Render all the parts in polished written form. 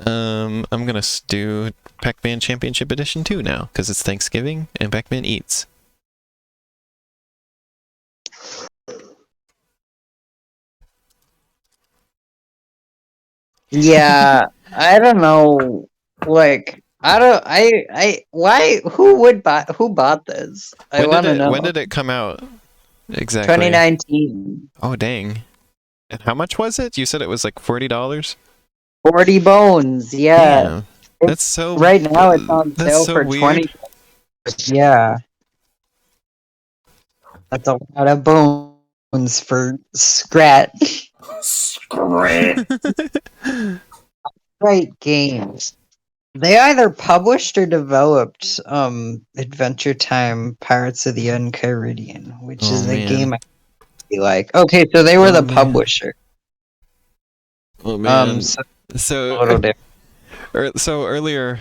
I'm gonna do Pac-Man Championship Edition 2 now, because it's Thanksgiving and Pac-Man eats. Yeah, I don't know. Like, who bought this? I want to know. When did it come out? Exactly. 2019. Oh, dang. And how much was it? You said it was like $40? 40 bones, yeah. Damn. That's so... Right now it's on sale so for weird. 20. Yeah. That's a lot of bones for scratch. Scratch. Right games. They either published or developed Adventure Time Pirates of the Enchiridion, which is a game I really like. Okay, so they were the publisher. Oh man. So So a little different. so earlier,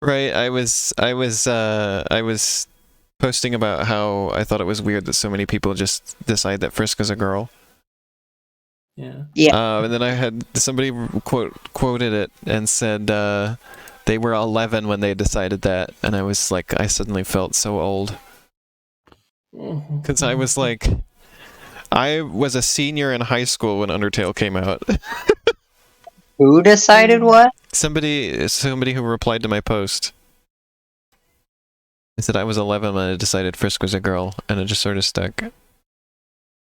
right, I was posting about how I thought it was weird that so many people just decide that Frisk is a girl. Yeah. Yeah. And then I had somebody quoted it and said they were 11 when they decided that, and I was like, I suddenly felt so old. Because I was like, I was a senior in high school when Undertale came out. Who decided what? Somebody who replied to my post. I said I was 11 when I decided Frisk was a girl, and it just sort of stuck.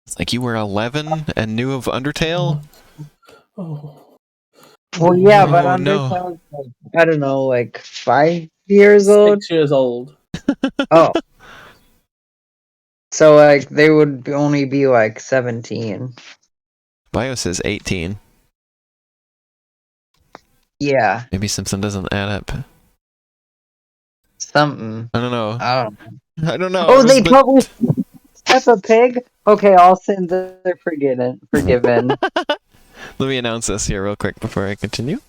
It's like, you were 11 and knew of Undertale? Oh. Well, yeah, but Oh, Undertale's like, I don't know, like 5 years old? 6 years old. Oh. So, like, they would only be, like, 17. Bio says 18. Yeah. Maybe something doesn't add up. Something. I don't know. I don't know. Oh, they published Peppa Pig? Okay, all sins are forgiven. Let me announce this here real quick before I continue.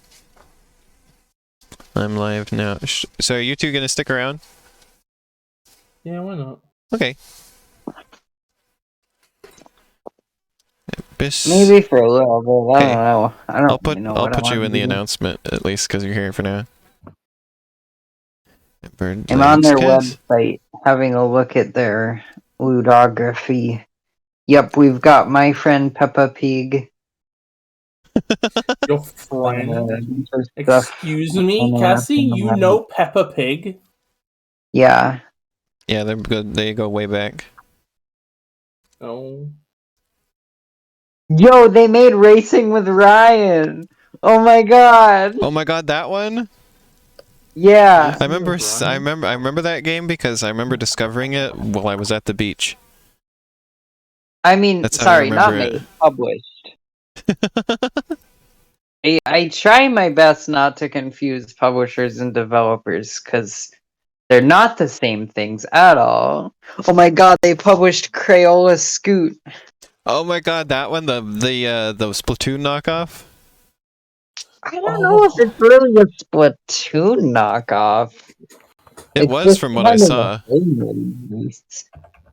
I'm live now. So are you two gonna stick around? Yeah, why not? Okay. Maybe for a little bit. I don't know. I don't really know I'll put you in the announcement at least because you're here for now. I'm on their website having a look at their ludography. Yep, we've got my friend Peppa Pig. Your friend? Excuse me, Cassie? You know Peppa Pig? Yeah. Yeah, they're good. They go way back. Oh. Yo, they made Racing with Ryan. Oh my god. Oh my god, that one? Yeah. I remember that game because I remember discovering it while I was at the beach. I mean, That's sorry, not made, published. I try my best not to confuse publishers and developers because they're not the same things at all. Oh my god, they published Crayola Scoot. Oh my god, that one, the Splatoon knockoff? I don't know if it's really a Splatoon knockoff. It was from what I saw.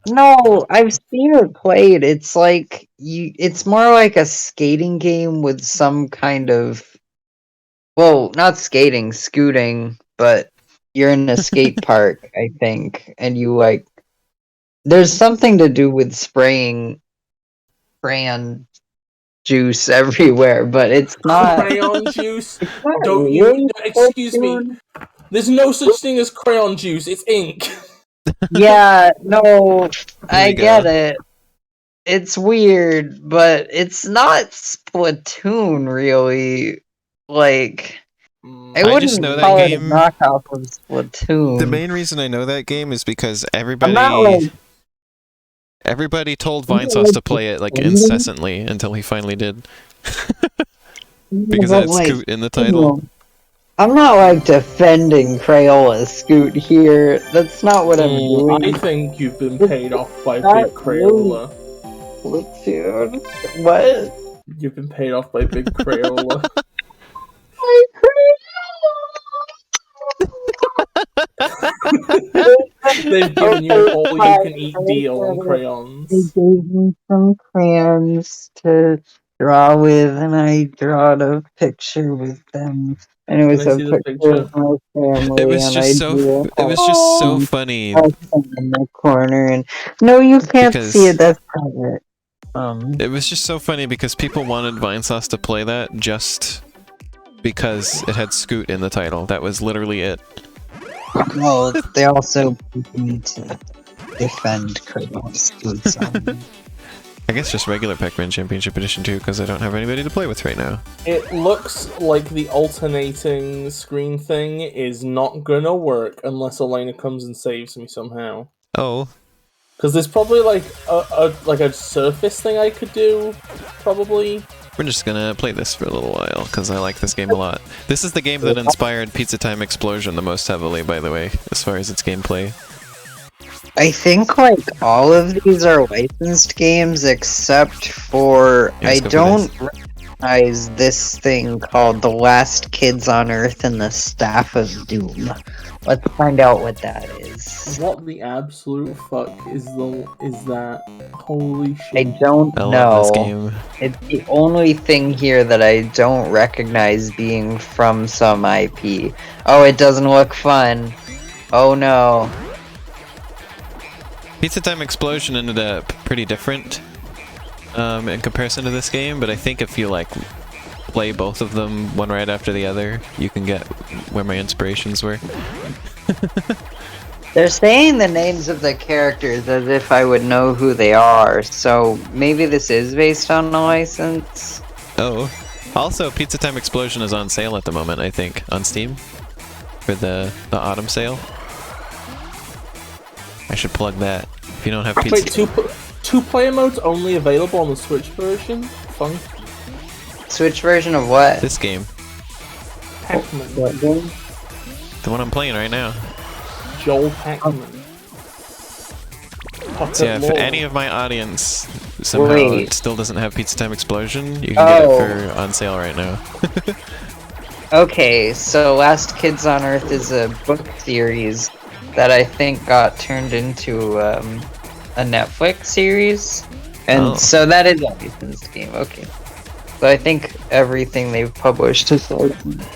No, I've seen it played. It's like it's more like a skating game with some kind of, well, not skating, scooting, but you're in a skate park, I think, and you like there's something to do with spraying crayon juice everywhere, but it's not crayon juice. Don't really excuse me. There's no such thing as crayon juice. It's ink. Yeah, no, I get it. It's weird, but it's not Splatoon, really. Like, I wouldn't just know call that it a game. knockoff of Splatoon. The main reason I know that game is because everybody told Vinesauce to play it like incessantly until he finally did. Because it had Scoot in the title. I'm not like defending Crayola Scoot here. That's not what I'm doing. I think you've been paid off by Big Crayola. Splatoon? What? You've been paid off by Big Crayola. They've given you an all-you-can-eat deal on crayons. They gave me some crayons to draw with, and I drawed a picture with them. And it was Can I a see the picture picture? of my family, It was and I just so. drew It was just so Oh. funny a in the corner. And no, you can't see it. because That's private. it was just so funny because people wanted Vinesauce to play that just because it had Scoot in the title. That was literally it. Well, they also need to defend Kratos. I guess just regular Pac-Man Championship Edition too, because I don't have anybody to play with right now. It looks like the alternating screen thing is not gonna work unless Elena comes and saves me somehow. Oh. Because there's probably like a surface thing I could do, probably. We're just gonna play this for a little while, because I like this game a lot. This is the game that inspired Pizza Time Explosion the most heavily, by the way, as far as its gameplay. I think like all of these are licensed games except for I don't recognize this thing called The Last Kids on Earth and the Staff of Doom. Let's find out what that is. What the absolute fuck is that? Holy I shit. don't I know. love this game. It's the only thing here that I don't recognize being from some IP. Oh, it doesn't look fun. Oh no. Pizza Time Explosion ended up pretty different in comparison to this game, but I think if you like play both of them one right after the other, you can get where my inspirations were. They're saying the names of the characters as if I would know who they are, so maybe this is based on a license? Oh. Also, Pizza Time Explosion is on sale at the moment, I think, on Steam. For the autumn sale. I should plug that. If you don't have pizza... Wait, two-player mode's only available on the Switch version? Fun. Switch version of what? This game. Pac-Man. What game? The one I'm playing right now. Joel Pac-Man. So yeah, if any of my audience somehow still doesn't have Pizza Time Explosion, you can get it for on sale right now. Okay, so Last Kids on Earth is a book series that I think got turned into a Netflix series. And so that is a licensed game, okay. So I think everything they've published is licensed.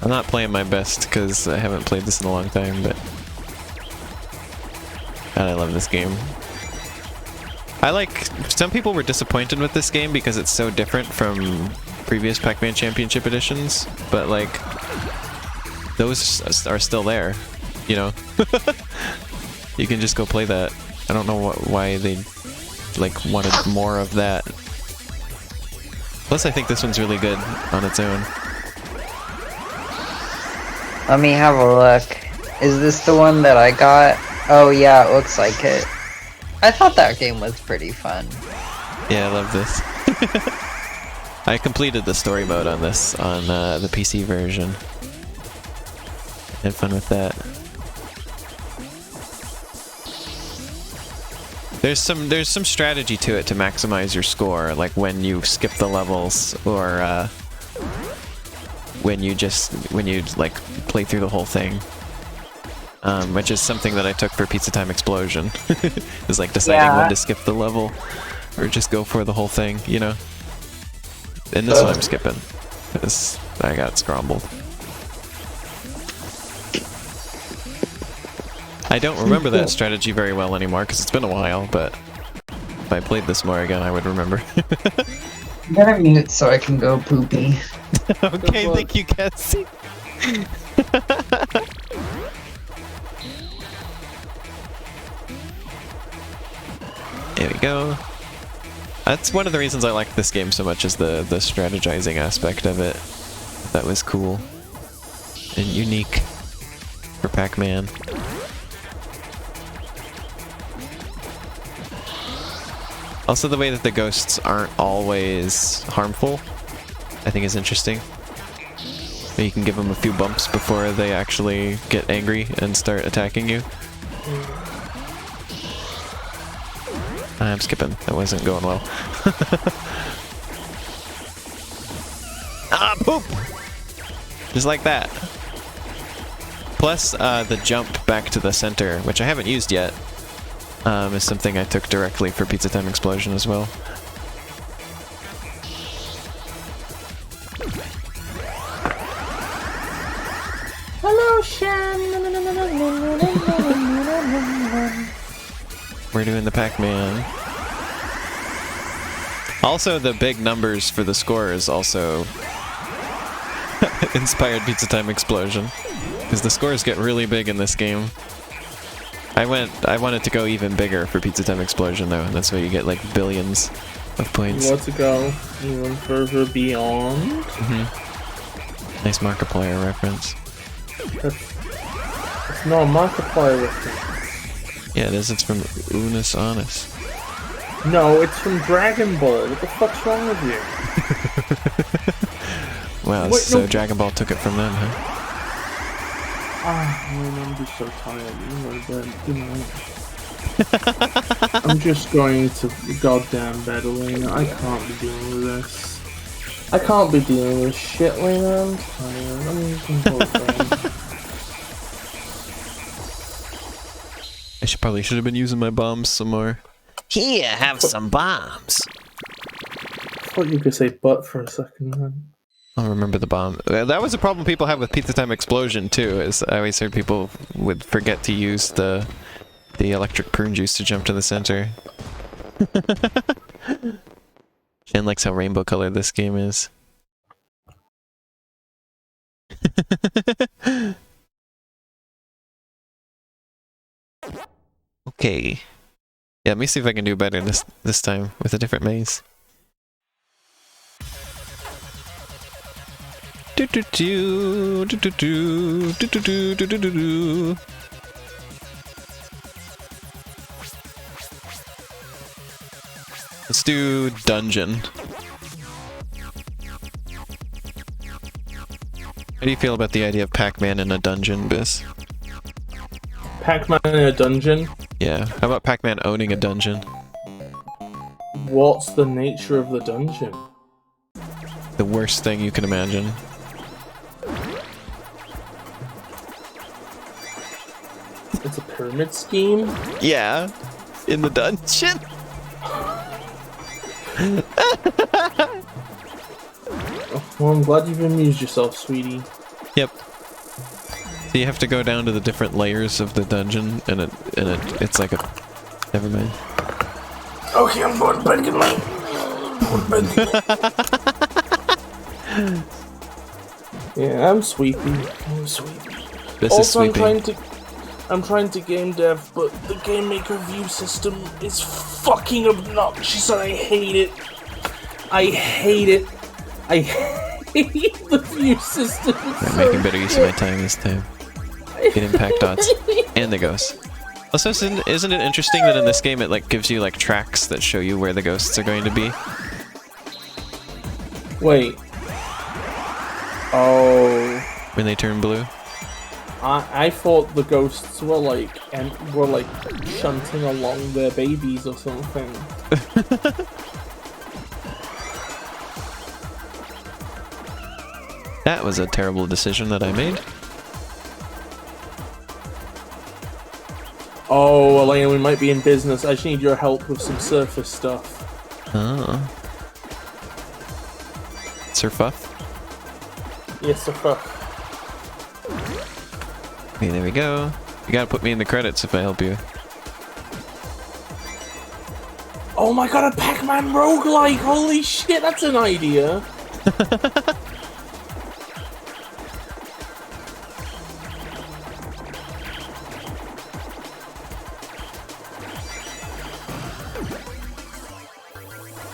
I'm not playing my best because I haven't played this in a long time, but God, I love this game. Some people were disappointed with this game because it's so different from previous Pac-Man Championship editions, but like, those are still there, you know? You can just go play that. I don't know why they like wanted more of that. Plus I think this one's really good on its own. Let me have a look. Is this the one that I got? Oh yeah, it looks like it. I thought that game was pretty fun. Yeah, I love this. I completed the story mode on this on the PC version. Had fun with that. There's some strategy to it to maximize your score, like when you skip the levels or when you like play through the whole thing. Which is something that I took for Pizza Time Explosion. Is like deciding when to skip the level or just go for the whole thing, you know? And this one I'm skipping because I got scrambled. I don't remember that strategy very well anymore because it's been a while, but if I played this more again, I would remember. I'm gonna mute so I can go poopy. Okay, thank you, Cassie. There we go. That's one of the reasons I like this game so much, is the strategizing aspect of it. That was cool and unique for Pac-Man. Also, the way that the ghosts aren't always harmful, I think is interesting. You can give them a few bumps before they actually get angry and start attacking you. I'm skipping. That wasn't going well. Ah, poop! Just like that. Plus, the jump back to the center, which I haven't used yet, is something I took directly for Pizza Time Explosion as well. Hello, Shan. We're doing the Pac-Man. Also, the big numbers for the score is also inspired Pizza Time Explosion, because the scores get really big in this game. I wanted to go even bigger for Pizza Time Explosion though, and that's why you get like billions of points. You want to go even further beyond? Nice Markiplier reference. It's not a Markiplier reference. Yeah, it is. It's from Unus Annus. No, it's from Dragon Ball. What the fuck's wrong with you? Wow, Wait, so no. Dragon Ball took it from them, huh? Ah, man, I'm just so tired. You know. I'm just going to goddamn bed, Elena. I can't be dealing with this. I can't be dealing with shit, Elena. I'm tired. I'm just gonna go to bed. I should have been using my bombs some more. Here, have some bombs. I thought you could say butt for a second, man. I'll remember the bomb. That was a problem people have with Pizza Time Explosion too, is I always heard people would forget to use the electric prune juice to jump to the center. Jen likes how rainbow colored this game is. Okay. Yeah, let me see if I can do better this time with a different maze. Do do do do do do do do do do do do. Let's do dungeon. How do you feel about the idea of Pac-Man in a dungeon, Bis? Pac-Man in a dungeon? Yeah. How about Pac-Man owning a dungeon? What's the nature of the dungeon? The worst thing you can imagine. It's a pyramid scheme? Yeah. In the dungeon? Well, I'm glad you've amused yourself, sweetie. Yep. So you have to go down to the different layers of the dungeon, and it's like a... Never mind. Okay, I'm going to bed. Good night. Yeah, I'm sleepy. I'm sleepy. This is Also, sweeping. I'm trying to game dev, but the game maker view system is fucking obnoxious and I hate it. I hate it. I hate the view system. I'm making better use of my time this time. Getting pack dots and the ghosts. Also, isn't it interesting that in this game it like gives you like tracks that show you where the ghosts are going to be? Wait. Oh. When they turn blue? I thought the ghosts were like shunting along their babies or something. That was a terrible decision that I made. Oh, Elena, we might be in business. I just need your help with some surface stuff. Oh. Surfuff? Yes, surfuff. Okay, there we go. You gotta put me in the credits if I help you. Oh my god, a Pac-Man roguelike! Holy shit, that's an idea!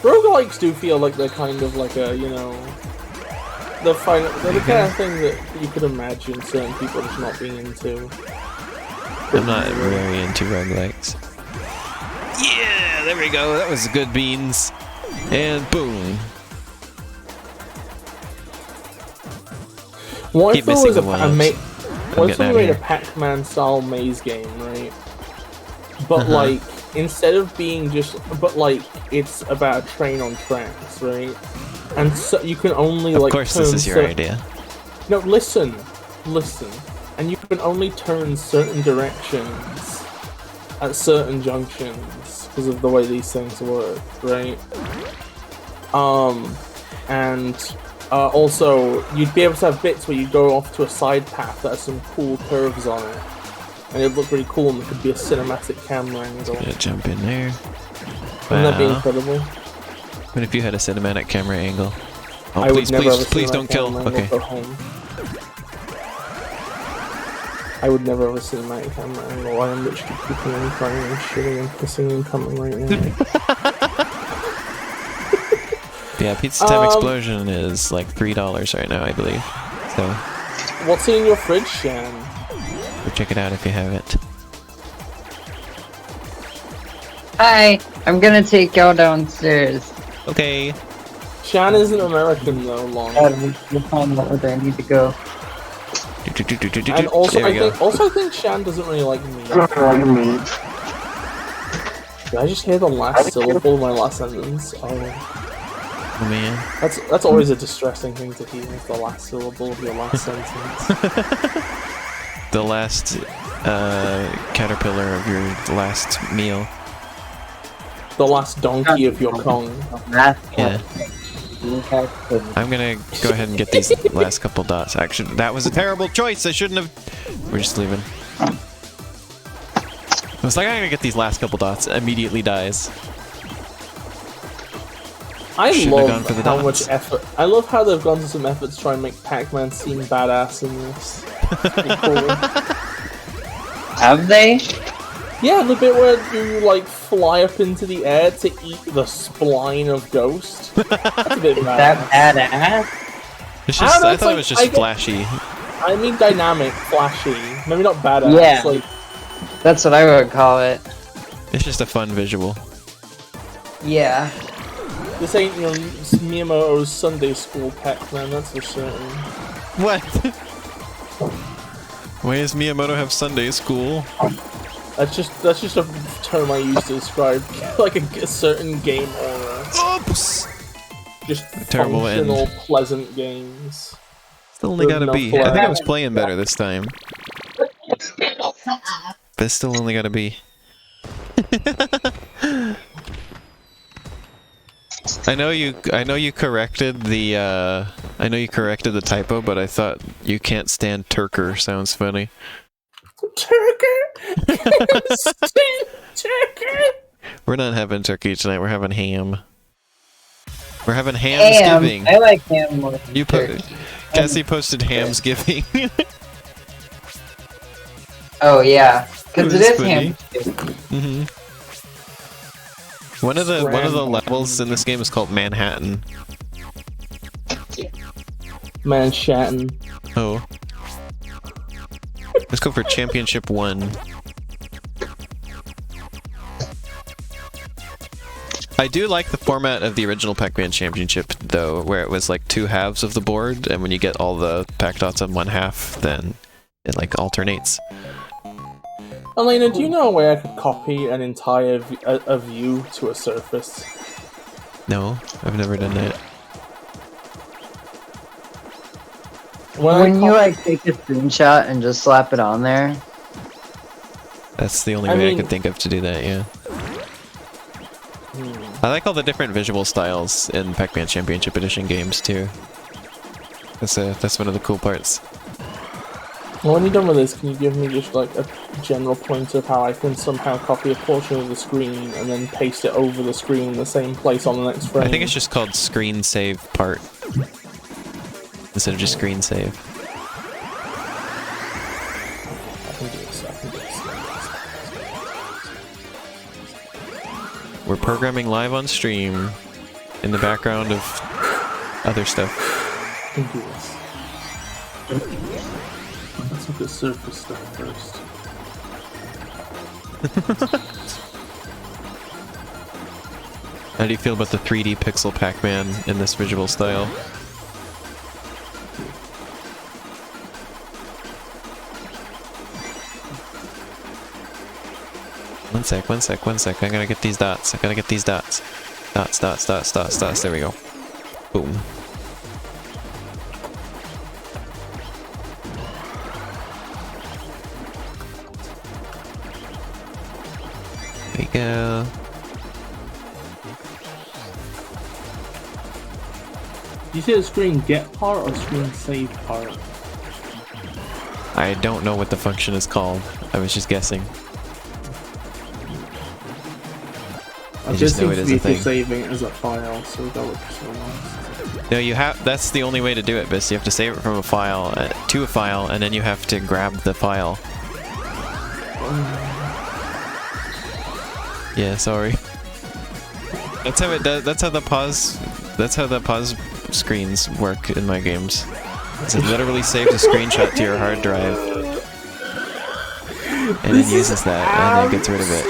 Roguelikes do feel like they're kind of like a, you know... They're the kind of thing that you could imagine certain people just not being into. I'm not very into roguelikes. Yeah, there we go. That was good beans. And boom. What Keep if there was missing what if we made a Pac-Man style maze game, right? But like, instead of being just, but like, it's about a train on tracks, right? And so you can only like. Of course, this is your idea. No, listen, and you can only turn certain directions at certain junctions because of the way these things work, right? And also you'd be able to have bits where you go off to a side path that has some cool curves on it, and it'd look really cool, and it could be a cinematic camera angle. Gonna jump in there. Wouldn't that be incredible? What if you had a cinematic camera angle? Oh, I please, would never please don't kill. Okay. I would never have a cinematic camera angle. I am literally keeping and crying and shitting and pissing and coming right now. Yeah, Pizza Time Explosion is like $3 right now, I believe. So. What's in your fridge, Shan? Go check it out if you have it. Hi, I'm gonna take y'all downstairs. Okay. Shan isn't American though, Lon. We'll find out where I need to go. And also, I think Shan doesn't really like meat. Did I just hear the last syllable of my last sentence? Oh man. That's always a distressing thing to hear, is the last syllable of your last sentence. The last caterpillar of your last meal. The last donkey of your Kong. Yeah. I'm gonna go ahead and get these last couple dots. Actually, that was a terrible choice. I shouldn't have. We're just leaving. I was like, I'm gonna get these last couple dots. Immediately dies. I love for the how dots. much effort. I love how they've gone to some effort to try and make Pac-Man seem badass in this. Have they? Yeah, the bit where you like fly up into the air to eat the spline of Ghost. That's a bit badass. That badass? It's just, I thought like, it was just flashy. I mean dynamic, flashy. Maybe not badass. Yeah. Like, That's what I would call it. It's just a fun visual. Yeah. this ain't your Miyamoto's Sunday School Pac-Man, that's for certain. What? Why does Miyamoto have Sunday school? That's just a term I use to describe like a certain game aura. Oops! Just Terrible functional, end. pleasant games. Still only With gotta no be. flair. I think I was playing better this time. But it's still only gotta be. I know you corrected the typo, but I thought you can't stand Turker sounds funny. Turkey! Turkey! We're not having turkey tonight, we're having ham. We're having Hamsgiving. I like ham more than You turkey. Cassie posted Hamsgiving. Oh yeah, because It it was is funny. ham. One of the levels in this game is called Manhattan. Manhattan. Oh. Let's go for Championship 1. I do like the format of the original Pac-Man Championship, though, where it was like 2 halves of the board, and when you get all the Pac dots on 1 half, then it like alternates. Elena, do you know a way I could copy an entire a view to a surface? No, I've never done that. When you like take a screenshot and just slap it on there. That's the only way I could think of to do that, yeah. I like all the different visual styles in Pac-Man Championship Edition games, too. That's one of the cool parts. Well, when you're done with this, can you give me just like a general pointer of how I can somehow copy a portion of the screen and then paste it over the screen in the same place on the next frame? I think it's just called screen save part. Instead of just screen save. I can do this. We're programming live on stream in the background of other stuff. I can do this. Let's look at surface stuff first. How do you feel about the 3D pixel Pac-Man in this visual style? One sec. I gotta get these dots. Dots. There we go. Boom. There we go. You say the screen get part or screen save part? I don't know what the function is called. I was just guessing. I just know it is a thing. Saving it as a file, so that would be so nice. No, you have. That's the only way to do it, Bis. You have to save it from a file to a file, and then you have to grab the file. Yeah, sorry. That's how it does. That's how the pause. That's how the pause screens work in my games. It literally saves a screenshot to your hard drive, and then uses that, and then gets rid of it.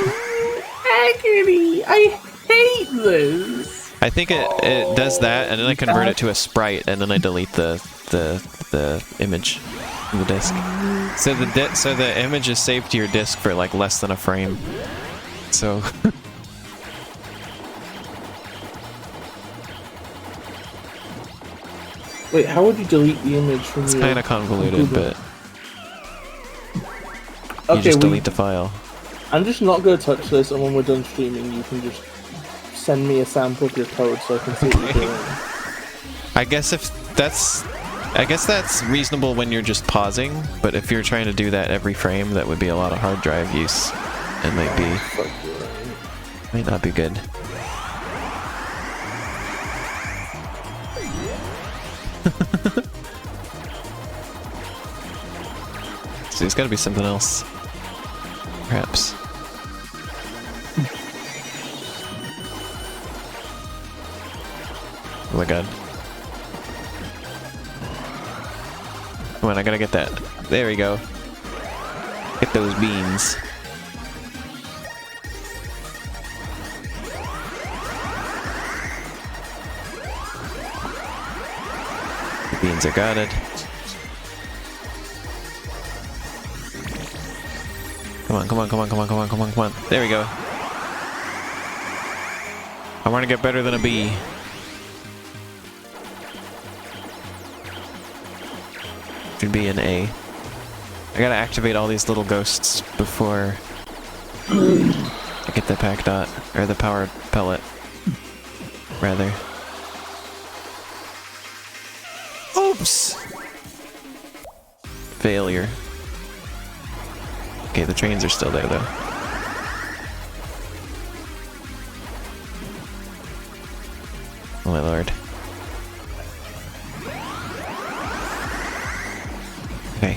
Agony! I hate this. I think it does that, and then I convert it to a sprite, and then I delete the image from the disk. So the image is saved to your disk for like less than a frame. So. Wait, how would you delete the image from It's your... kind of convoluted, but okay, you just delete the file. I'm just not going to touch this, and when we're done streaming, you can just send me a sample of your code so I can see what you're doing. I guess that's reasonable when you're just pausing, but if you're trying to do that every frame, that would be a lot of hard drive use. It might not be good. So there's got to be something else, perhaps. Oh my god. Come on, I gotta get that. There we go. Get those beans. The beans are got it. Come on, come on, come on, come on, come on, come on, come on. There we go. I want to get better than a bee. Should be an A. I gotta activate all these little ghosts before I get the pack dot, or the power pellet, rather. Oops! Failure. Okay, the trains are still there though. Oh my lord. Okay.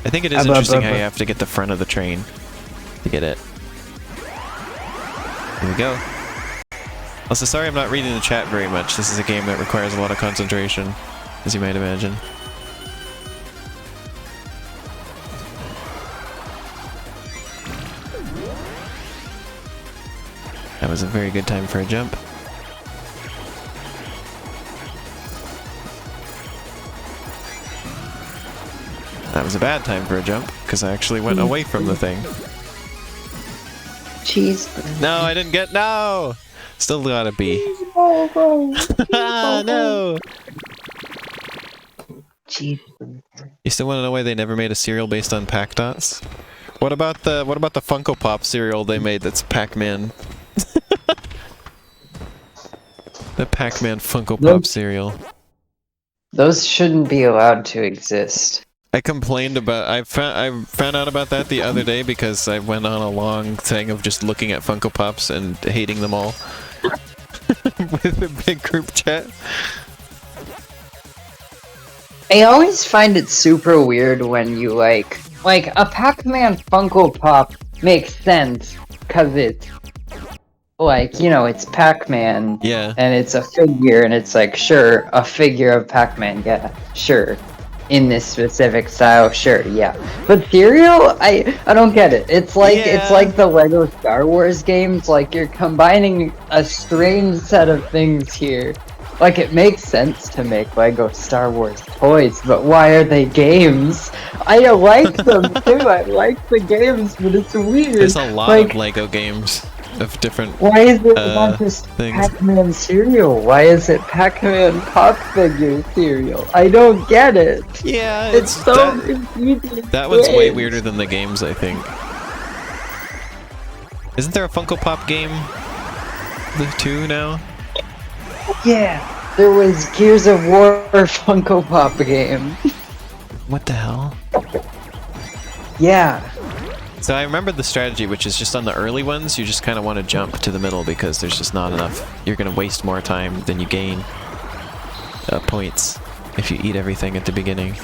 I think it is interesting how you have to get the front of the train to get it. Here we go. Also, sorry I'm not reading the chat very much. This is a game that requires a lot of concentration, as you might imagine. That was a very good time for a jump. That was a bad time for a jump, because I actually went away from the thing. Cheeseburger. No, I didn't get... No! Still got a B. No! Cheeseburger. You still want to know why they never made a cereal based on Pac Dots? What about the Funko Pop cereal they made that's Pac-Man? The Pac-Man Funko Pop cereal. Those shouldn't be allowed to exist. I complained about... I found out about that the other day because I went on a long thing of just looking at Funko Pops and hating them all. With a big group chat. I always find it super weird when you like a Pac-Man Funko Pop makes sense because it's like, you know, it's Pac-Man. Yeah. And it's a figure, and it's like, sure, a figure of Pac-Man, yeah, sure. In this specific style, sure, yeah. But cereal, I don't get it. It's like it's like the Lego Star Wars games. Like you're combining a strange set of things here. Like it makes sense to make Lego Star Wars toys, but why are they games? I like them too. I like the games, but it's weird. There's a lot of Lego games of different Why is it not just things. Pac-Man cereal? Why is it Pac-Man pop figure cereal? I don't get it. Yeah, it's so confusing. That one's way weirder than the games, I think. Isn't there a Funko Pop game? The 2 now? Yeah, there was Gears of War Funko Pop game. What the hell? Yeah. So I remember the strategy, which is just on the early ones, you just kind of want to jump to the middle because there's just not enough. You're going to waste more time than you gain points if you eat everything at the beginning.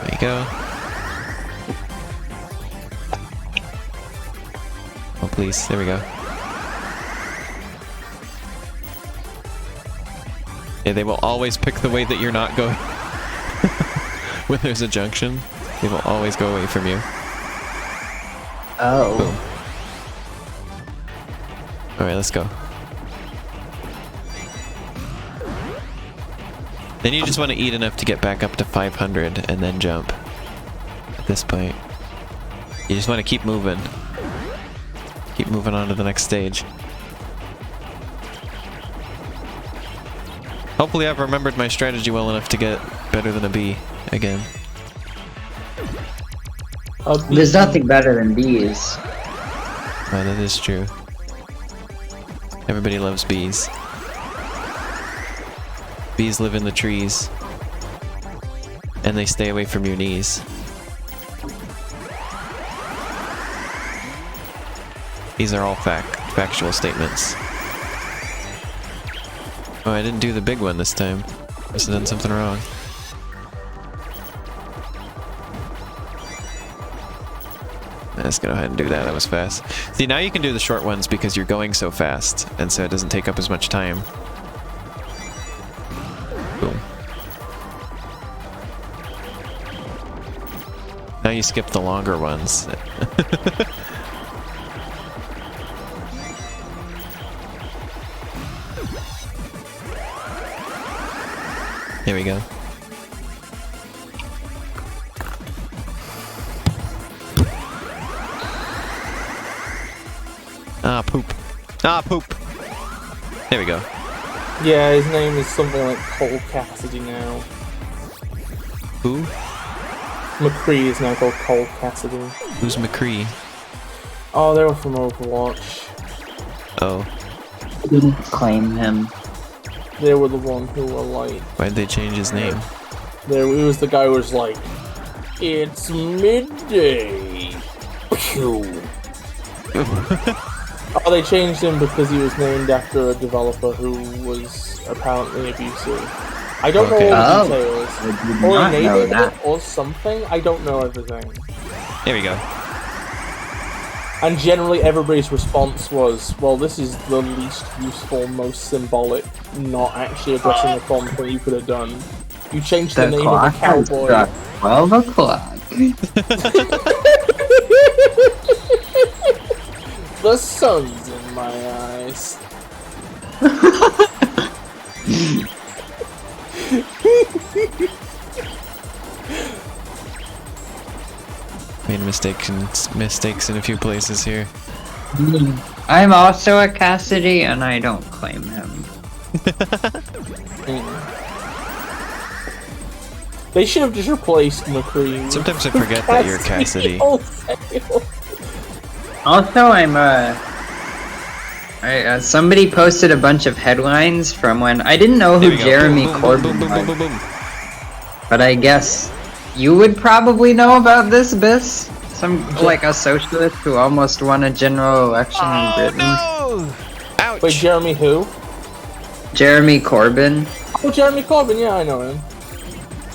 There you go. Oh please, there we go. Yeah, they will always pick the way that you're not going. When there's a junction, they will always go away from you. Oh. Boom. Alright, let's go. Then you just want to eat enough to get back up to 500 and then jump. At this point. You just want to keep moving. Keep moving on to the next stage. Hopefully I've remembered my strategy well enough to get better than a B again. There's nothing better than bees. Oh, that is true. Everybody loves bees. Bees live in the trees. And they stay away from your knees. These are all factual statements. Oh, I didn't do the big one this time. Must have done something wrong. Let's go ahead and do that. That was fast. See, now you can do the short ones because you're going so fast, and so it doesn't take up as much time. Boom. Now you skip the longer ones. Here we go. Ah, poop. Ah, poop. There we go. Yeah, his name is something like Cole Cassidy now. Who? McCree is now called Cole Cassidy. Who's McCree? Oh, they were from Overwatch. Oh. Didn't claim him. They were the one who were like... Why'd they change his name? He was the guy who was like, it's midday. Pew. Oh, they changed him because he was named after a developer who was apparently abusive. I don't know all the details. Or enabled it or something. I don't know everything. There we go. And generally everybody's response was, well, this is the least useful, most symbolic, not actually addressing the problem thing you could have done. You changed the name of the cowboy. 12 o'clock. The sun's in my eyes. Made mistakes in a few places here. I'm also a Cassidy, and I don't claim him. They should have just replaced McCree. Sometimes I forget that you're Cassidy. Also, I'm somebody posted a bunch of headlines from when I didn't know who Jeremy Corbyn was. But I guess you would probably know about this, Bis. Like a socialist who almost won a general election in Britain. No! Ouch! Wait, Jeremy who? Jeremy Corbyn. Oh, Jeremy Corbyn, yeah, I know him.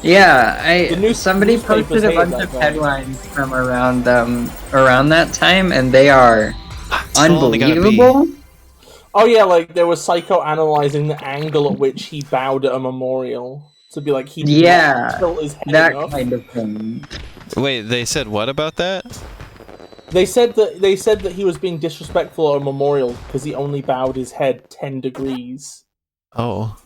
Yeah, somebody posted a bunch of headlines from around that time, and they are unbelievable. Oh yeah, like they were psychoanalyzing the angle at which he bowed at a memorial to be like he did not tilt his head that enough. kind of thing. Wait, they said what about that? They said that he was being disrespectful at a memorial because he only bowed his head 10 degrees. Oh.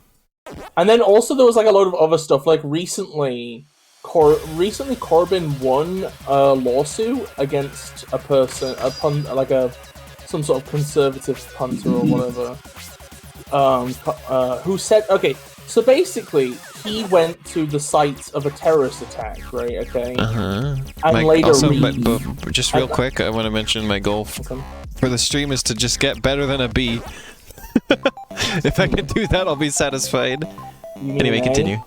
And then also there was like a load of other stuff. Like recently Corbyn won a lawsuit against a person, some sort of conservative punter or whatever, who said, okay, so basically he went to the site of a terrorist attack, right? Okay. And later also, just real quick, I want to mention my goal for the stream is to just get better than a B. If I can do that, I'll be satisfied. Anyway, continue.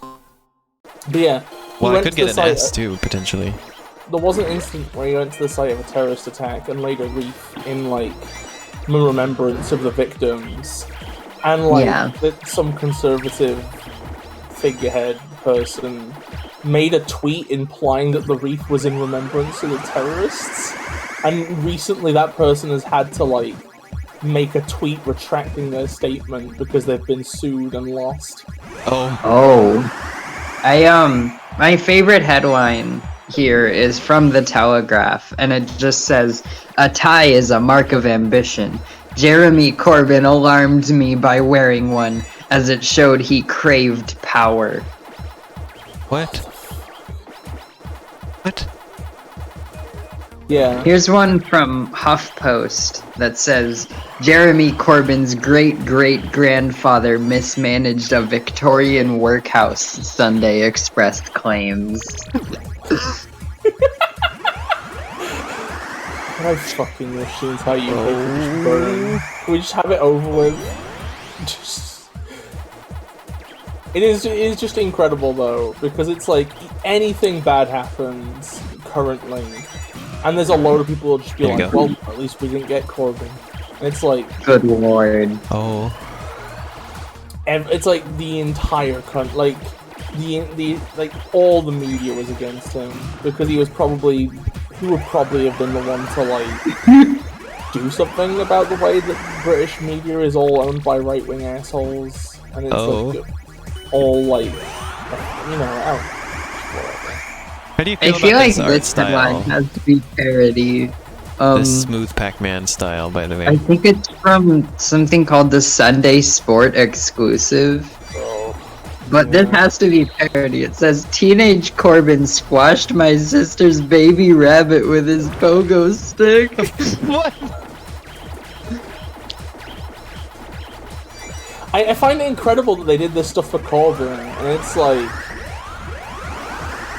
But yeah. Well, I could get an S too, potentially. There was an instant where he went to the site of a terrorist attack, and later Reef, in like remembrance of the victims, and like some conservative figurehead person made a tweet implying that the Reef was in remembrance of the terrorists, and recently that person has had to like make a tweet retracting their statement because they've been sued and lost. My favorite headline here is from the Telegraph, and it just says, "A tie is a mark of ambition. Jeremy Corbyn alarmed me by wearing one, as it showed he craved power." What? What? Yeah. Here's one from HuffPost that says, "Jeremy Corbyn's great-great-grandfather mismanaged a Victorian workhouse," Sunday Express claims. I fucking wish this is how you burn. Can we just have it over with? It is just incredible though, because it's like anything bad happens currently, and there's a load of people who just be like, well, at least we didn't get Corbyn. And it's like, good lord. It's like the entire country, like like all the media was against him because he would probably have been the one to like do something about the way that British media is all owned by right-wing assholes, and it's like all like, you know, How do you feel I feel about like this headline has to be parody. This smooth Pac-Man style, by the way. I think it's from something called the Sunday Sport Exclusive. But this has to be parody. It says, "Teenage Corbyn squashed my sister's baby rabbit with his pogo stick." What? I find it incredible that they did this stuff for Corbyn, and it's like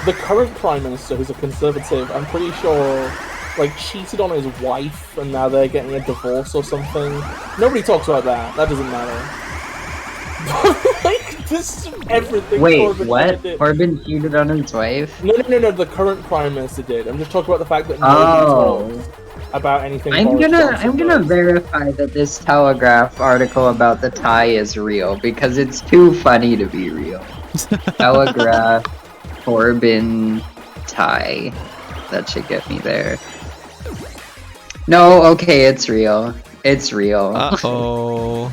the current Prime Minister, who's a Conservative, I'm pretty sure, like, cheated on his wife, and now they're getting a divorce or something. Nobody talks about that. That doesn't matter. Like, this is everything. Wait, Corbyn what? did. Corbyn cheated on his wife? No, the current Prime Minister did. I'm just talking about the fact that nobody talks about anything. I'm gonna verify that this Telegraph article about the tie is real, because it's too funny to be real. Telegraph, Corbyn, tie. That should get me there. No, okay, it's real. It's real. Uh-oh.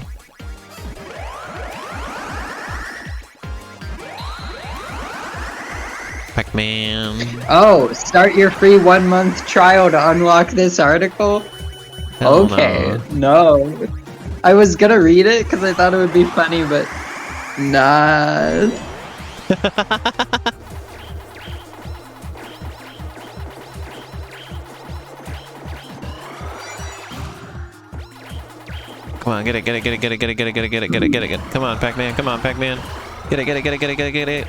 Pac-Man. Oh, start your free 1-month trial to unlock this article? Hell okay, no. I was gonna read it because I thought it would be funny, but nah. Come on, get it. Come on, Pac-Man, Get it.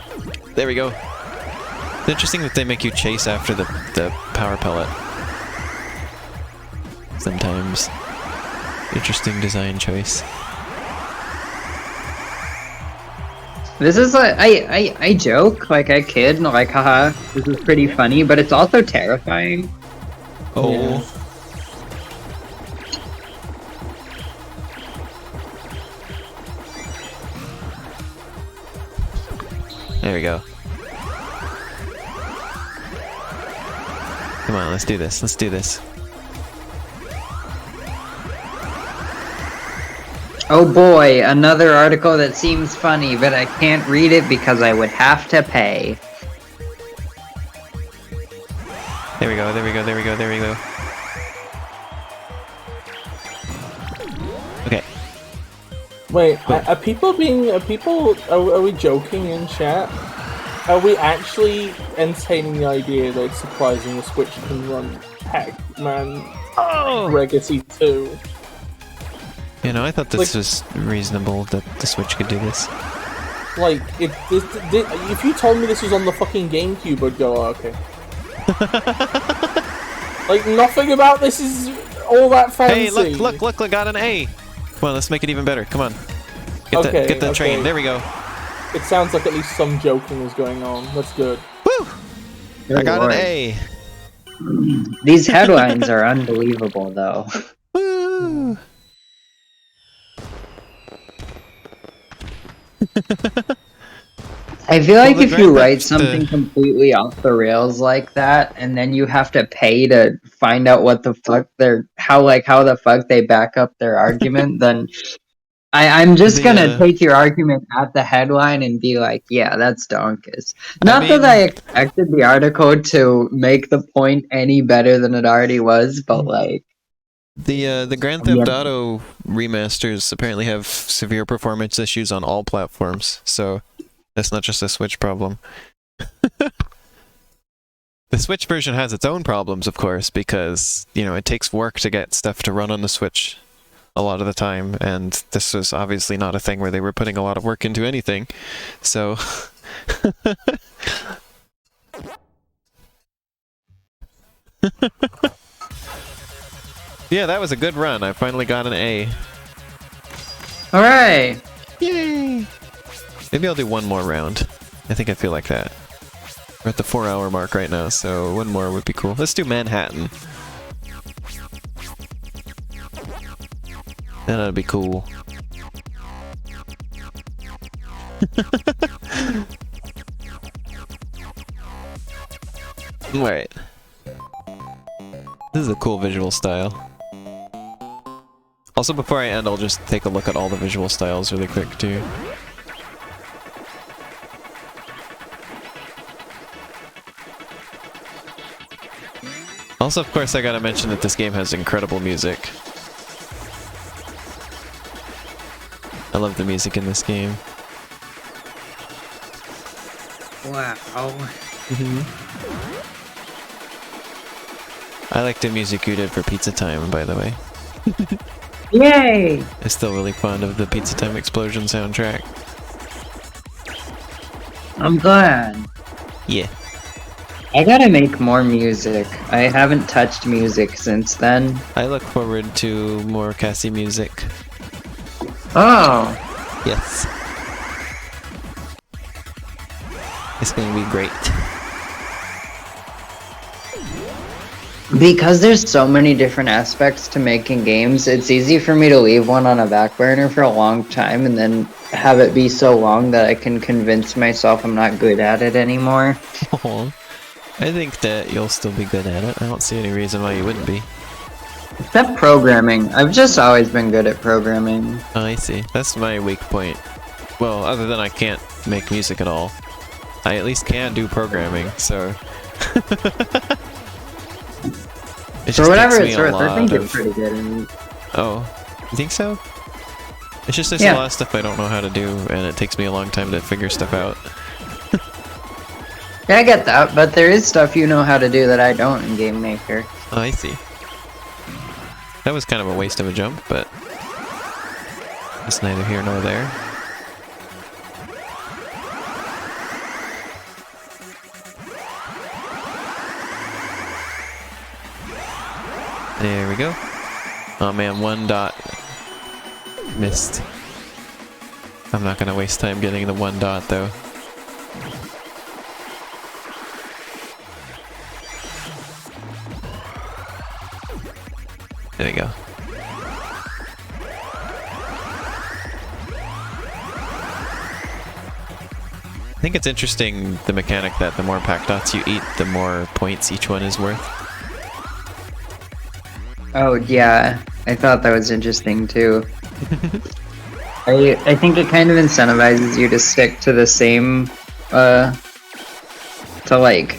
There we go. It's interesting that they make you chase after the power pellet. Sometimes. Interesting design choice. This is like, I joke, like I kid, like haha, this is pretty funny, but it's also terrifying. Oh. Yeah. There we go. Come on, let's do this. Oh boy, another article that seems funny, but I can't read it because I would have to pay. There we go. Okay. Wait, are we joking in chat? Are we actually entertaining the idea that it's surprising the Switch can run Pac-Man Legacy 2? You know, I thought this was reasonable that the Switch could do this. Like, if you told me this was on the fucking GameCube, I'd go, oh, okay. Like, nothing about this is all that fancy. Hey, look, I got an A! Come on, let's make it even better, come on. Get the train, there we go. It sounds like at least some joking is going on, that's good. Woo! I got an A! These headlines are unbelievable, though. Woo! I feel like if you write something completely off the rails like that, and then you have to pay to find out what the fuck how the fuck they back up their argument, then I'm just gonna take your argument at the headline and be like, yeah, that's donkus. Not that I expected the article to make the point any better than it already was, but like... The Grand Theft Auto remasters apparently have severe performance issues on all platforms, so that's not just a Switch problem. The Switch version has its own problems, of course, because, you know, it takes work to get stuff to run on the Switch a lot of the time, and this was obviously not a thing where they were putting a lot of work into anything, so... Yeah, that was a good run. I finally got an A. Alright! Yay! Maybe I'll do one more round. I think I feel like that. We're at the 4-hour mark right now, so one more would be cool. Let's do Manhattan. That'll be cool. Alright. This is a cool visual style. Also, before I end, I'll just take a look at all the visual styles really quick, too. Also, of course, I gotta mention that this game has incredible music. I love the music in this game. Wow. I like the music you did for Pizza Time, by the way. Yay! I'm still really fond of the Pizza Time Explosion soundtrack. I'm glad. Yeah. I gotta make more music. I haven't touched music since then. I look forward to more Cassie music. Oh! Yes. It's gonna be great. Because there's so many different aspects to making games, it's easy for me to leave one on a back burner for a long time and then have it be so long that I can convince myself I'm not good at it anymore. Oh, I think that you'll still be good at it. I don't see any reason why you wouldn't be. Except programming. I've just always been good at programming. Oh, I see. That's my weak point. Well, other than I can't make music at all, I at least can do programming, so... For whatever it's worth, I think it's pretty good. Oh, you think so? It's just there's a lot of stuff I don't know how to do, and it takes me a long time to figure stuff out. Yeah, I get that, but there is stuff you know how to do that I don't in Game Maker. Oh, I see. That was kind of a waste of a jump, but it's neither here nor there. There we go. Oh man, one dot missed. I'm not gonna waste time getting the one dot though. There we go. I think it's interesting, the mechanic that the more pack dots you eat, the more points each one is worth. Oh yeah, I thought that was interesting too. I think it kind of incentivizes you to stick to the same, to like,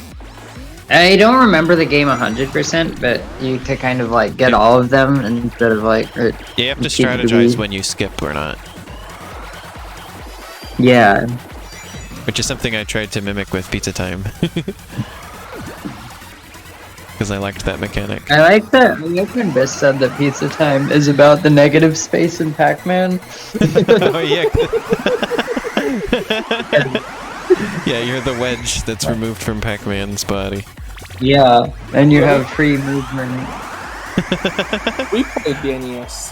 I don't remember the game 100%, but you to kind of like get all of them instead of like... Yeah, you have to strategize when you skip or not. Yeah. Which is something I tried to mimic with Pizza Time. Because I liked that mechanic. I like when Bis said that Pizza Time is about the negative space in Pac-Man. Oh yeah. Yeah, you're the wedge that's removed from Pac-Man's body. Yeah, and you have free movement. We played the NESC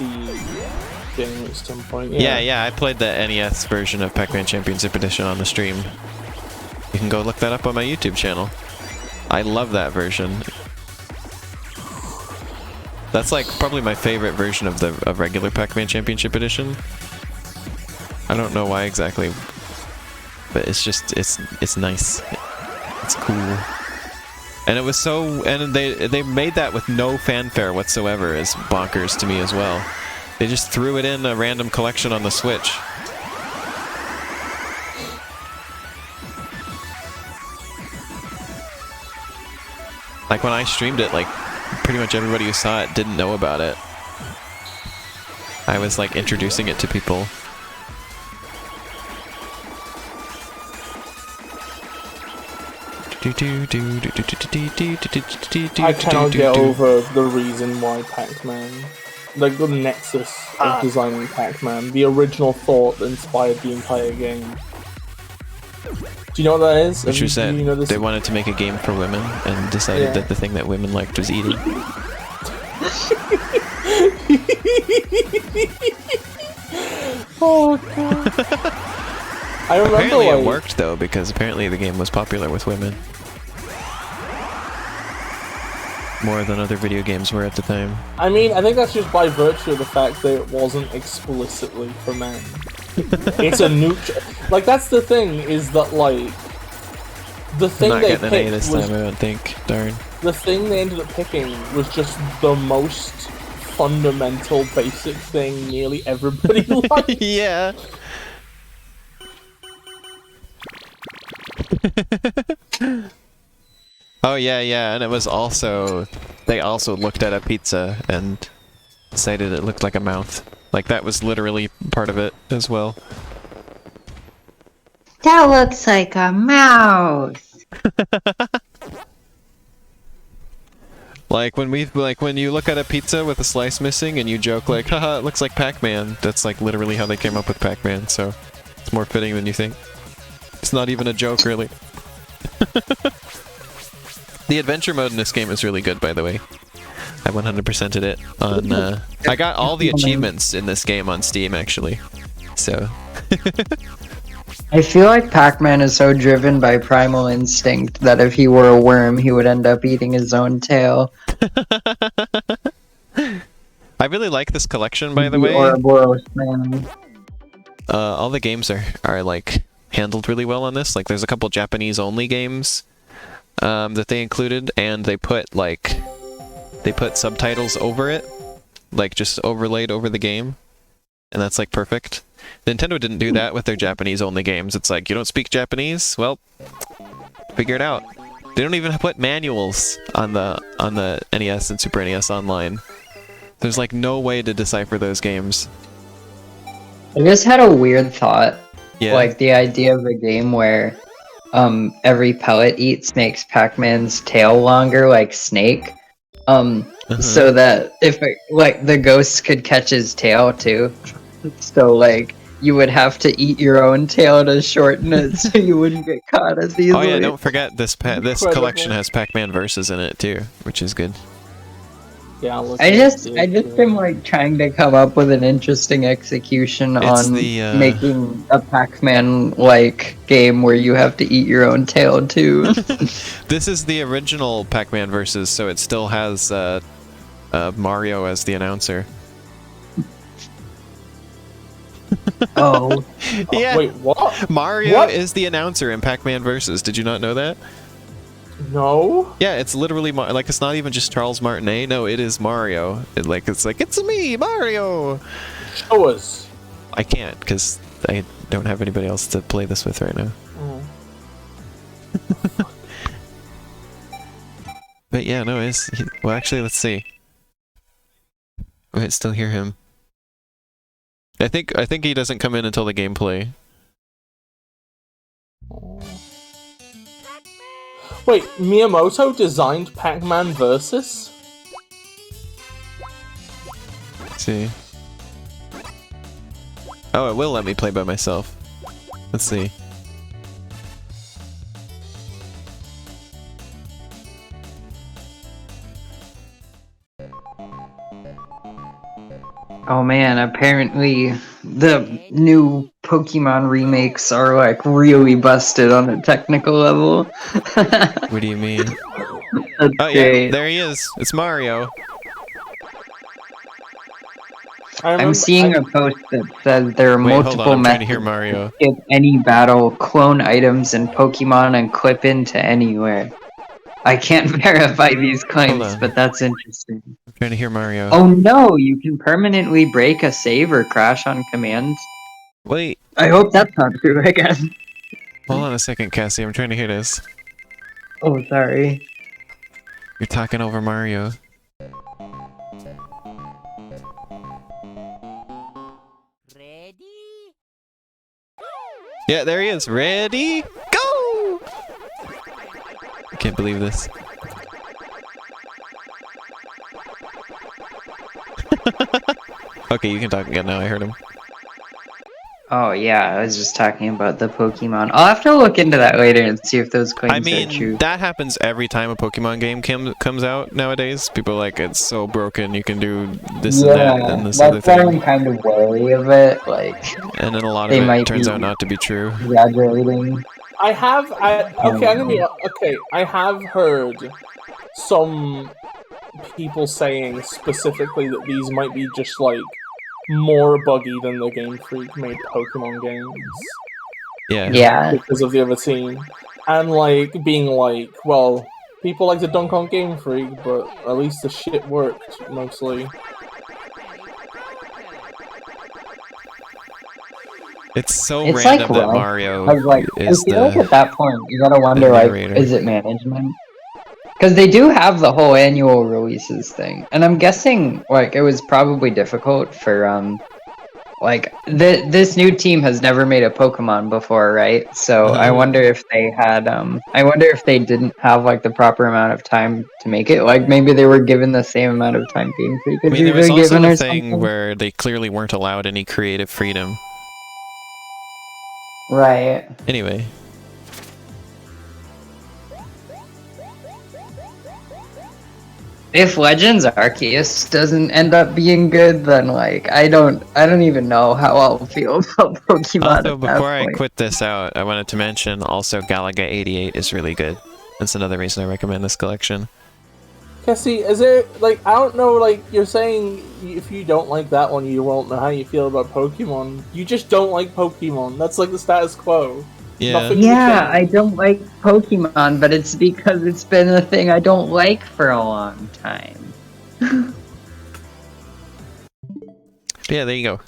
game at some point. Yeah, I played the NES version of Pac-Man Championship Edition on the stream. You can go look that up on my YouTube channel. I love that version. That's like probably my favorite version of regular Pac-Man Championship Edition. I don't know why exactly, but it's just it's nice. It's cool. And it was so, and they made that with no fanfare whatsoever is bonkers to me as well. They just threw it in a random collection on the Switch. Like when I streamed it, like pretty much everybody who saw it didn't know about it. I was like introducing it to people. I cannot get over the reason why Pac-Man, like the nexus of designing Pac-Man, the original thought that inspired the entire game. Do you know what that is? Which was that they wanted to make a game for women and decided that the thing that women liked was eating. Oh god. I remember apparently it worked though, because apparently the game was popular with women. More than other video games were at the time. I mean, I think that's just by virtue of the fact that it wasn't explicitly for men. It's a neutral. Like, that's the thing, is that, like, the thing they picked an A this time, I don't think. Darn. The thing they ended up picking was just the most fundamental, basic thing nearly everybody liked. Yeah. Oh yeah, and it was also, they also looked at a pizza and decided it looked like a mouth. Like that was literally part of it as well. That looks like a mouse. Like when you look at a pizza with a slice missing and you joke like, haha, it looks like Pac-Man. That's like literally how they came up with Pac-Man, so it's more fitting than you think. It's not even a joke, really. The adventure mode in this game is really good, by the way. I 100%ed it on, I got all the achievements in this game on Steam, actually. So... I feel like Pac-Man is so driven by primal instinct that if he were a worm, he would end up eating his own tail. I really like this collection, by the way. Ouroboros man. All the games are like handled really well on this. Like there's a couple Japanese-only games that they included, and they put subtitles over it, like just overlaid over the game, and that's like perfect. Nintendo didn't do that with their Japanese-only games. It's like, you don't speak Japanese? Well, figure it out. They don't even put manuals on the NES and Super NES Online. There's like no way to decipher those games. I just had a weird thought. Yeah. Like the idea of a game where every pellet eats makes Pac-Man's tail longer, like Snake. So that if like the ghosts could catch his tail too. So like you would have to eat your own tail to shorten it so you wouldn't get caught as easily. Oh yeah, don't forget this collection has Pac-Man verses in it too, which is good. Yeah, I just am like trying to come up with an interesting execution on making a Pac-Man like game where you have to eat your own tail too. This is the original Pac-Man versus, so it still has Mario as the announcer. Oh. Yeah. Wait, what? Mario is the announcer in Pac-Man versus. Did you not know that? No. Yeah, it's literally like it's not even just Charles Martinet. No, it is Mario. It's me, Mario. Show us. I can't because I don't have anybody else to play this with right now. But yeah, no, well, actually, let's see. I might still hear him. I think he doesn't come in until the gameplay. Wait, Miyamoto designed Pac-Man Versus? Let's see. Oh, it will let me play by myself. Let's see. Oh man, apparently the new Pokemon remakes are like really busted on a technical level. What do you mean? That's Oh yeah, great. there he is. It's Mario. I'm seeing a post that says there are Wait, hold on. multiple I'm trying to hear methods Mario. to skip any battle, clone items in Pokemon, and clip into anywhere. I can't verify these claims, on. but that's interesting. I'm trying to hear Mario. Oh no, you can permanently break a save or crash on command. Wait. I hope that's not true again. Hold on a second, Cassie. I'm trying to hear this. Oh, sorry. You're talking over Mario. Ready? Yeah, there he is. Ready? Go! I can't believe this. Okay, you can talk again now. I heard him. Oh yeah, I was just talking about the Pokemon. I'll have to look into that later and see if those claims I are mean, true. that happens every time a Pokemon game comes out nowadays. People are like, it's so broken, you can do this and that and this other that's why I'm thing. kind of wary of it. Like, And then a lot they of it might turns be out not to be true. exaggerating. I have heard some people saying specifically that these might be just like more buggy than the Game Freak made Pokemon games. Yeah. Yeah. Because of the other team. And like being like, well, people like to dunk on Game Freak, but at least the shit worked mostly. It's so It's random like that life. Mario I was like, is I feel like at that point you gotta wonder, the like, narrator. is it management? Because they do have the whole annual releases thing, and I'm guessing like it was probably difficult for like this new team has never made a Pokemon before, right? So I wonder if they had I wonder if they didn't have like the proper amount of time to make it. Like maybe they were given the same amount of time Game Freak I is mean, there was usually also given the or thing something. where they clearly weren't allowed any creative freedom. Right. Anyway. If Legends Arceus doesn't end up being good, then like I don't even know how I'll feel about Pokemon Also, at that before I point. quit this out, I wanted to mention also Galaga 88 is really good. That's another reason I recommend this collection. Cassie, is there, like, I don't know, like, you're saying if you don't like that one, you won't know how you feel about Pokemon. You just don't like Pokemon. That's like the status quo. Yeah. Nothing will Yeah, I change. don't like Pokemon, but it's because it's been a thing I don't like for a long time. Yeah, there you go.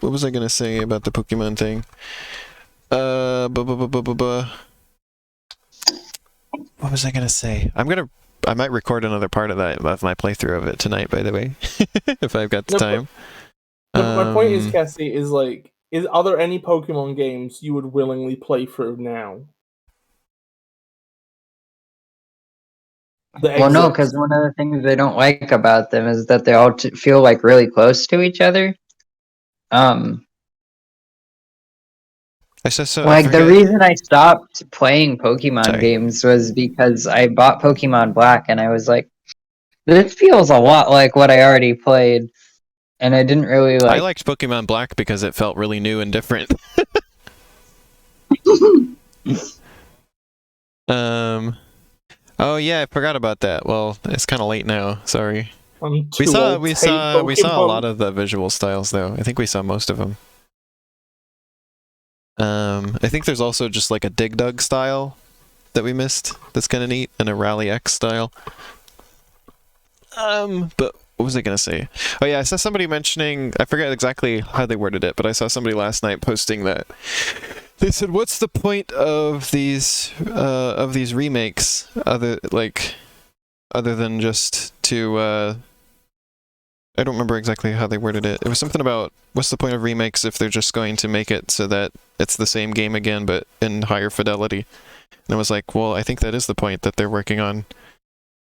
What was I gonna say about the Pokemon thing? What was I gonna say? I might record another part of that, of my playthrough of it tonight, by the way, if I've got the time. My point is, Cassie, is like, are there any Pokemon games you would willingly play through now? Well, no, because one of the things I don't like about them is that they all feel like really close to each other. Like the reason I stopped playing Pokemon games was because I bought Pokemon Black and I was like, this feels a lot like what I already played, and I didn't really like. I liked Pokemon Black because it felt really new and different. Oh yeah, I forgot about that. Well, it's kind of late now. Sorry. We saw a lot of the visual styles though. I think we saw most of them. I think there's also just like a Dig Dug style that we missed. That's kind of neat, and a Rally X style. But what was I gonna say? Oh yeah, I saw somebody mentioning. I forget exactly how they worded it, but I saw somebody last night posting that. They said, "What's the point of these remakes other than just to?" I don't remember exactly how they worded it. It was something about what's the point of remakes if they're just going to make it so that it's the same game again but in higher fidelity. And I was like, well, I think that is the point that they're working on.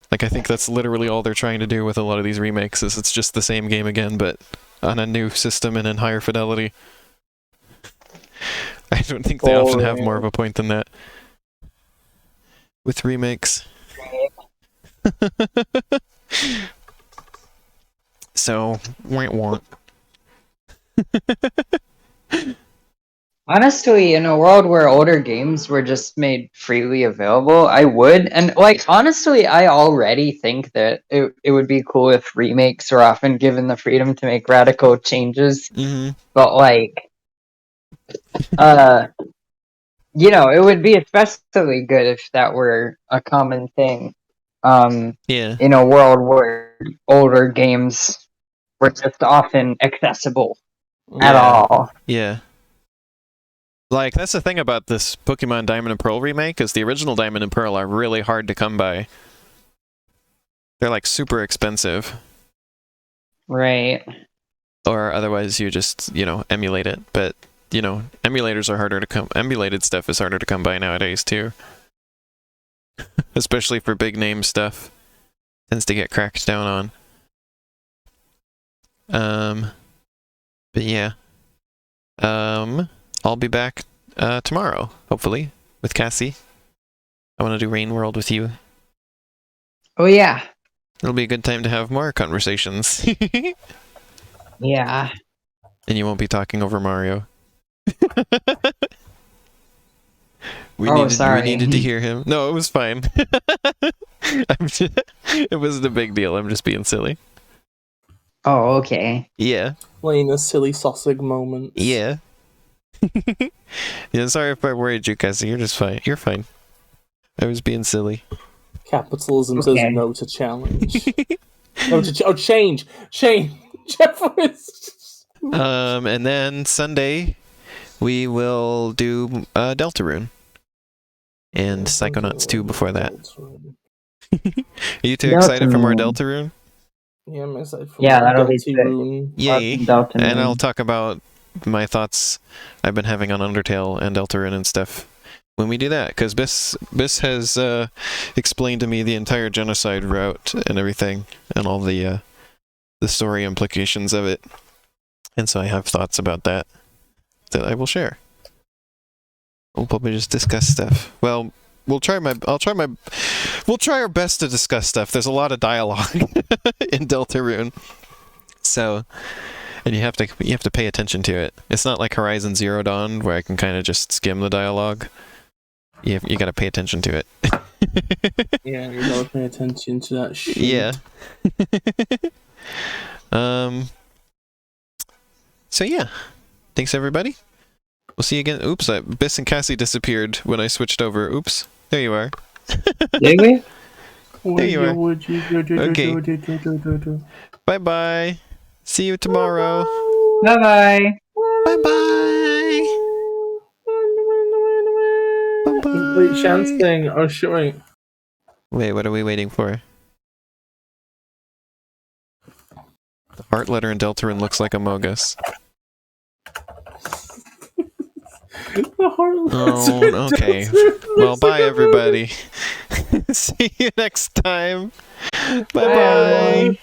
Like, I think that's literally all they're trying to do with a lot of these remakes is it's just the same game again but on a new system and in higher fidelity. I don't think they often have more of a point than that with remakes. So, want. Honestly, in a world where older games were just made freely available, I would. And, like, honestly, I already think that it would be cool if remakes are often given the freedom to make radical changes. Mm-hmm. But, like, you know, it would be especially good if that were a common thing. Yeah. In a world where older games were just often accessible at all. Yeah. Like, that's the thing about this Pokemon Diamond and Pearl remake, is the original Diamond and Pearl are really hard to come by. They're, like, super expensive. Right. Or otherwise you just, you know, emulate it. But, you know, emulators are harder to come... Emulated stuff is harder to come by nowadays, too. Especially for big-name stuff. Tends to get cracked down on. But yeah. I'll be back tomorrow, hopefully, with Cassie. I want to do Rain World with you. Oh, yeah. It'll be a good time to have more conversations. Yeah. And you won't be talking over Mario. We needed to hear him. No, it was fine. It wasn't a big deal. I'm just being silly. Oh, okay. Yeah. Playing a silly sausage moment. Yeah. Yeah, sorry if I worried you, Cassie. You're just fine. You're fine. I was being silly. Capitalism says no to challenge. No to change. And then Sunday we will do Deltarune and Psychonauts 2 before that. Are you too excited for more Deltarune? Yeah, I'm excited for that'll be Deltarune. Yay! And I'll talk about my thoughts I've been having on Undertale and Deltarune and stuff when we do that, because Bis has explained to me the entire genocide route and everything, and all the story implications of it, and so I have thoughts about that I will share. We'll probably just discuss stuff. Well, we'll try our best to discuss stuff. There's a lot of dialogue in Deltarune, so. And you have to pay attention to it. It's not like Horizon Zero Dawn where I can kind of just skim the dialogue. You got to pay attention to it. Yeah, you gotta pay attention to that shit. Yeah. So yeah, thanks everybody. We'll see you again. Oops, Bis and Cassie disappeared when I switched over. Oops, there you are. Did we? There you are. Okay. Bye bye. See you tomorrow. Bye-bye. Bye-bye. Bye-bye. Wait, Chance thing. Oh, shit, wait. Wait, what are we waiting for? The heart letter in Deltarune looks like Amogus. The heart letter. Oh, okay. Well, bye everybody. See you next time. Bye-bye.